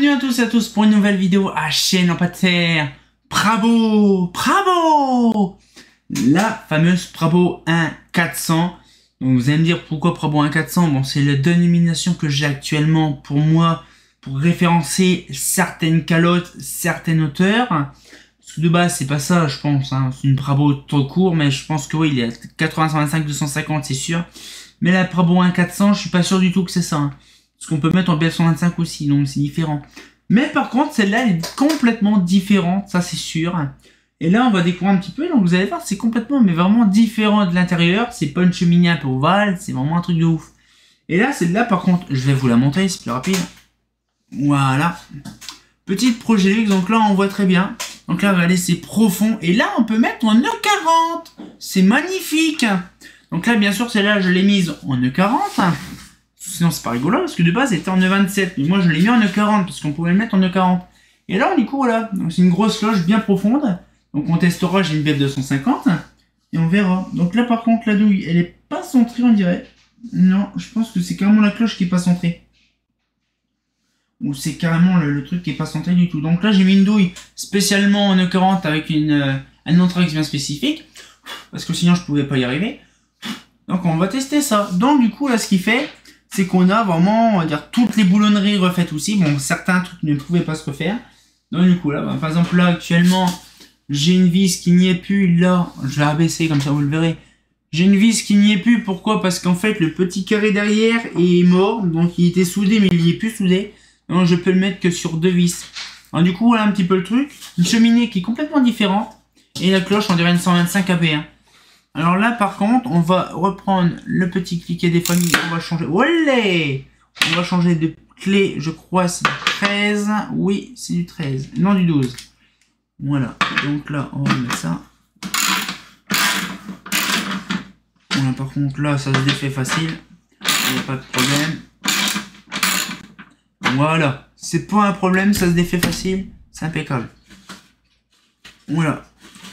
Bienvenue à tous et à tous pour une nouvelle vidéo à chaîne en pas de terre. Bravo, bravo. La fameuse Bravo 1400. Donc vous allez me dire pourquoi Bravo 1400. Bon, c'est la dénomination que j'ai actuellement pour moi pour référencer certaines calottes, certaines hauteurs. Parce que de base c'est pas ça, je pense. Hein. C'est une Bravo trop court, mais je pense que oui, il est à 80, 125, 250, c'est sûr. Mais la Bravo 1400, je suis pas sûr du tout que c'est ça. Hein. Parce qu'on peut mettre en BF125 aussi, donc c'est différent. Mais par contre, celle-là, elle est complètement différente, ça c'est sûr. Et là, on va découvrir un petit peu, donc vous allez voir, c'est complètement, mais vraiment différent de l'intérieur. C'est pas une cheminée un peu ovale, c'est vraiment un truc de ouf. Et là, celle-là, par contre, je vais vous la montrer, c'est plus rapide. Voilà. Petite projet, donc là, on voit très bien. Donc là, regardez, c'est profond. Et là, on peut mettre en E40. C'est magnifique. Donc là, bien sûr, celle-là, je l'ai mise en E40. Sinon c'est pas rigolo parce que de base elle était en E27, mais moi je l'ai mis en E40 parce qu'on pouvait le mettre en E40. Et là du coup voilà, donc c'est une grosse cloche bien profonde. Donc on testera, j'ai une BF 250 et on verra. Donc là par contre la douille elle est pas centrée on dirait. Non, je pense que c'est carrément la cloche qui est pas centrée. Ou c'est carrément le truc qui est pas centré du tout. Donc là j'ai mis une douille spécialement en E40 avec un entraxe bien spécifique. Parce que sinon je pouvais pas y arriver. Donc on va tester ça. Donc du coup là ce qu'il fait, c'est qu'on a vraiment, on va dire, toutes les boulonneries refaites aussi. Bon, certains trucs ne pouvaient pas se refaire. Donc du coup, là, bah, par exemple, là, actuellement, j'ai une vis qui n'y est plus. Là, je vais abaisser, comme ça, vous le verrez. J'ai une vis qui n'y est plus. Pourquoi? Parce qu'en fait, le petit carré derrière est mort. Donc, il était soudé, mais il n'y est plus soudé. Donc, je peux le mettre que sur deux vis. Alors, du coup, voilà un petit peu le truc. Une cheminée qui est complètement différente. Et la cloche, on dirait une 125 AP1. Alors là, par contre, on va reprendre le petit cliquet des familles. On va changer. Olé! On va changer de clé. Je crois c'est du 13. Oui, c'est du 13. Non, du 12. Voilà. Donc là, on va mettre ça. Voilà, par contre, là, ça se défait facile. Il n'y a pas de problème. Voilà. C'est pas un problème, ça se défait facile. C'est impeccable. Voilà.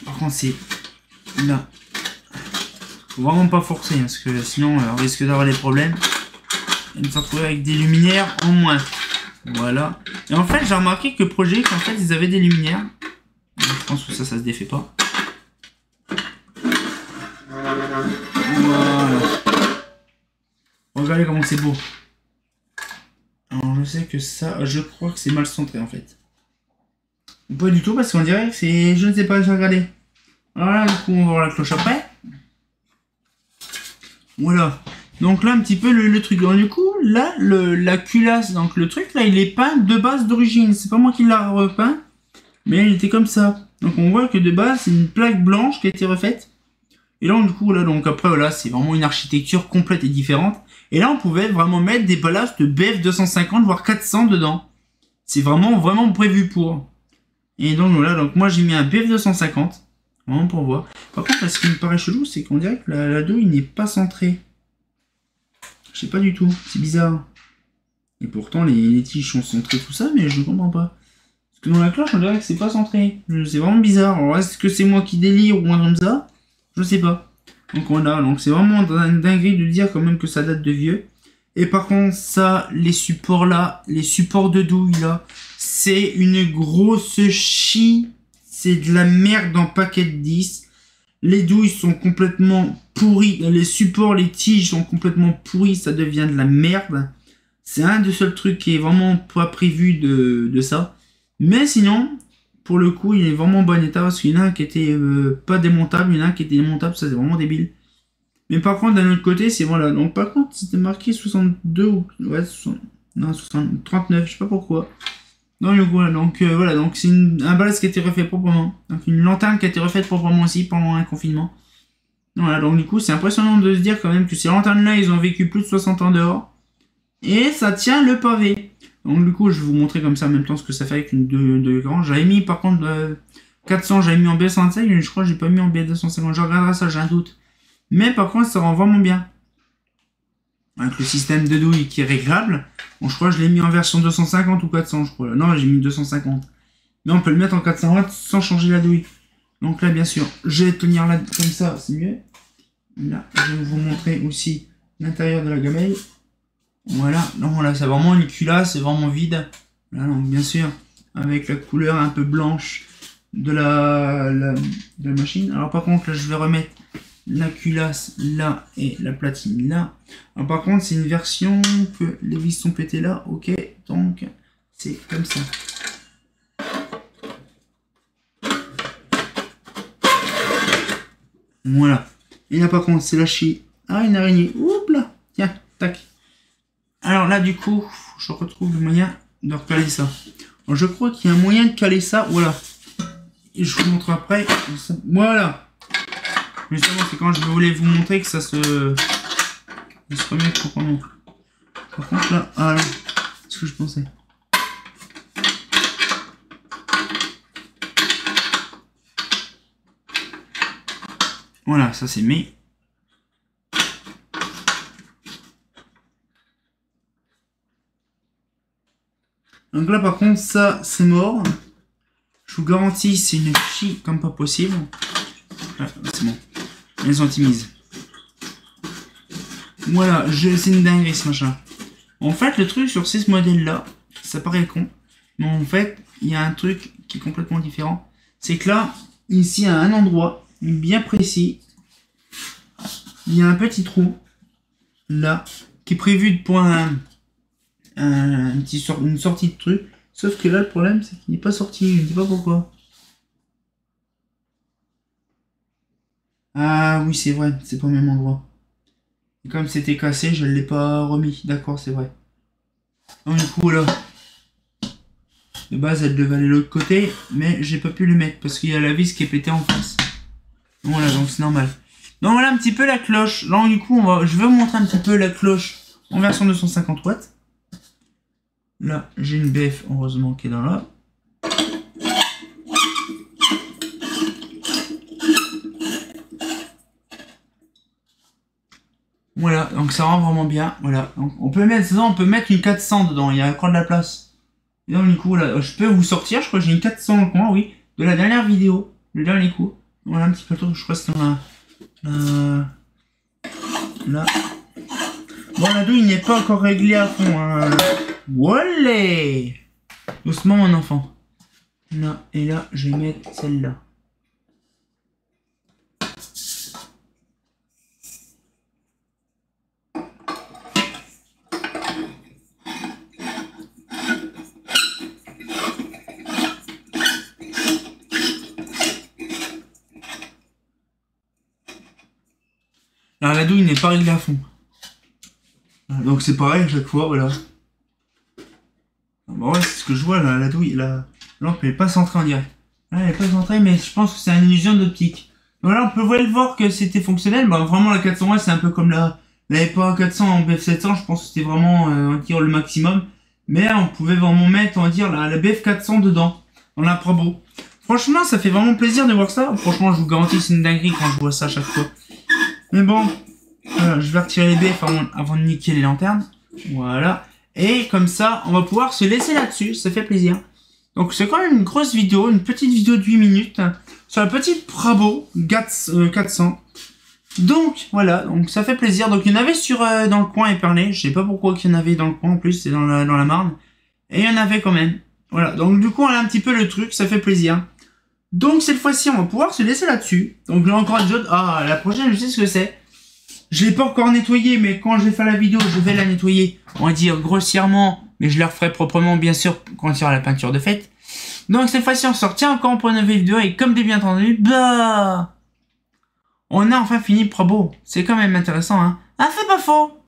Par contre, c'est là. Faut vraiment pas forcer, parce que sinon on risque d'avoir des problèmes. Et de se retrouver avec des luminaires en moins. Voilà. Et en fait, j'ai remarqué que Project, en fait, ils avaient des luminaires. Donc, je pense que ça se défait pas. Voilà. Regardez comment c'est beau. Alors, je sais que ça, je crois que c'est mal centré, en fait. Ou pas du tout, parce qu'on dirait que c'est... Je ne sais pas, je vais regarder. Voilà, du coup, on va voir la cloche après. Voilà, donc là un petit peu le truc. Donc, du coup, là, la culasse, donc le truc, là, il est peint de base d'origine. C'est pas moi qui l'a repeint, mais il était comme ça. Donc on voit que de base, c'est une plaque blanche qui a été refaite. Et là, du coup, là, donc après, voilà, c'est vraiment une architecture complète et différente. Et là, on pouvait vraiment mettre des ballages de BF 250, voire 400 dedans. C'est vraiment prévu pour. Et donc voilà, donc moi j'ai mis un BF 250. Vraiment pour voir. Par contre, ce qui me paraît chelou, c'est qu'on dirait que la douille n'est pas centrée. Je sais pas du tout, c'est bizarre. Et pourtant, les tiges sont centrées, tout ça, mais je ne comprends pas. Parce que dans la cloche, on dirait que c'est pas centré. C'est vraiment bizarre. Alors, est-ce que c'est moi qui délire ou un comme ça? Je sais pas. Donc voilà, donc c'est vraiment une dinguerie de dire quand même que ça date de vieux. Et par contre, ça, les supports là, les supports de douille là, c'est une grosse chie. C'est de la merde en paquet de 10. Les douilles sont complètement pourries. Les supports, les tiges sont complètement pourries. Ça devient de la merde. C'est un des seuls trucs qui est vraiment pas prévu de ça. Mais sinon, pour le coup, il est vraiment en bon état. Parce qu'il y en a un qui était pas démontable. Il y en a un qui était démontable. Ça, c'est vraiment débile. Mais par contre, d'un autre côté, c'est voilà. Donc par contre, c'était marqué 62 ou... Ouais, 60, non, 39. Je sais pas pourquoi. Donc voilà, donc c'est un ballast qui a été refait proprement. Donc une lanterne qui a été refaite proprement aussi pendant un confinement. Voilà, donc du coup c'est impressionnant de se dire quand même que ces lanternes là ils ont vécu plus de 60 ans dehors. Et ça tient le pavé. Donc du coup je vais vous montrer comme ça en même temps ce que ça fait avec une de grand. J'avais mis par contre 400, j'avais mis en B125 et je crois que j'ai pas mis en B250. Je regarderai ça, j'ai un doute. Mais par contre ça rend vraiment bien. Avec le système de douille qui est réglable. Bon, je crois que je l'ai mis en version 250 ou 400, je crois. Non, j'ai mis 250. Mais on peut le mettre en 400 watts sans changer la douille. Donc là, bien sûr, je vais tenir là comme ça, c'est mieux. Là, je vais vous montrer aussi l'intérieur de la gamelle. Voilà. Donc là, c'est vraiment une culasse, c'est vraiment vide. Là, donc bien sûr, avec la couleur un peu blanche de de la machine. Alors par contre, là, je vais remettre la culasse là et la platine là. Alors par contre, c'est une version que les vis sont pétées là. Ok, donc c'est comme ça. Voilà. Et là par contre, c'est lâché. Ah, une araignée. Oups là. Tiens, tac. Alors là, du coup, je retrouve le moyen de recaler ça. Alors, je crois qu'il y a un moyen de caler ça. Voilà. Et je vous montre après. Voilà. Justement, c'est quand je voulais vous montrer que ça se remet proprement. Par contre, là, ah là, c'est ce que je pensais. Voilà, ça c'est mis. Donc là, par contre, ça, c'est mort. Je vous garantis, c'est une chie comme pas possible. Ah, c'est bon. Les anti-mises. Voilà, c'est une dinguerie ce machin. En fait, le truc sur ces modèles-là, ça paraît con. Mais en fait, il y a un truc qui est complètement différent. C'est que là, ici, à un endroit bien précis, il y a un petit trou, là, qui est prévu pour une sortie de truc. Sauf que là, le problème, c'est qu'il n'est pas sorti. Je ne sais pas pourquoi. Ah oui, c'est vrai, c'est pas au même endroit. Et comme c'était cassé, je ne l'ai pas remis. D'accord, c'est vrai. Donc du coup, là, de base, elle devait aller de l'autre côté, mais j'ai pas pu le mettre parce qu'il y a la vis qui est pétée en face. Voilà, donc c'est normal. Donc voilà un petit peu la cloche. Là, du coup, je vais vous montrer un petit peu la cloche en version 250 watts. Là, j'ai une BF, heureusement, qui est dans là. Voilà, donc ça rend vraiment bien. Voilà, donc on peut mettre une 400 dedans. Il y a encore de la place. Et donc du coup, là, je peux vous sortir. Je crois que j'ai une 400 dans le coin, oui, de la dernière vidéo, le dernier coup. Voilà un petit peu le truc. Je crois que c'est dans là. Bon, la douille n'est pas encore réglée à fond. Hein. Voilà. Doucement, mon enfant. Là, et là, je vais mettre celle-là. Alors, la douille n'est pas réglée à fond. Donc, c'est pareil à chaque fois, voilà. Bon, ouais, c'est ce que je vois, là, la douille, la lampe, elle n'est pas centrée en direct. Là, elle n'est pas centrée, mais je pense que c'est une illusion d'optique. Voilà, on peut voir que c'était fonctionnel. Bah, vraiment, la 400 c'est un peu comme la EPA 400 en BF 700. Je pense que c'était vraiment, on va dire, le maximum. Mais on pouvait vraiment mettre, on va dire, la BF 400 dedans. On la Prabo. Franchement, ça fait vraiment plaisir de voir ça. Franchement, je vous garantis, c'est une dinguerie quand je vois ça à chaque fois. Mais bon, voilà, je vais retirer les BF avant de niquer les lanternes. Voilà. Et comme ça, on va pouvoir se laisser là-dessus. Ça fait plaisir. Donc c'est quand même une grosse vidéo, une petite vidéo de 8 minutes sur la petite Prabo 400. Donc voilà, donc ça fait plaisir. Donc il y en avait dans le coin Épernay. Je sais pas pourquoi qu'il y en avait dans le coin en plus, c'est dans la Marne. Et il y en avait quand même. Voilà, donc du coup on a un petit peu le truc, ça fait plaisir. Donc cette fois-ci on va pouvoir se laisser là-dessus. Donc là encore une chose, ah la prochaine je sais ce que c'est. Je l'ai pas encore nettoyé, mais quand je vais faire la vidéo, je vais la nettoyer, on va dire grossièrement, mais je la referai proprement bien sûr quand il y aura la peinture de fête. Donc cette fois-ci on sort encore pour une nouvelle vidéo et comme bien entendu, bah on a enfin fini Prabo. C'est quand même intéressant, hein. Ah, c'est pas faux.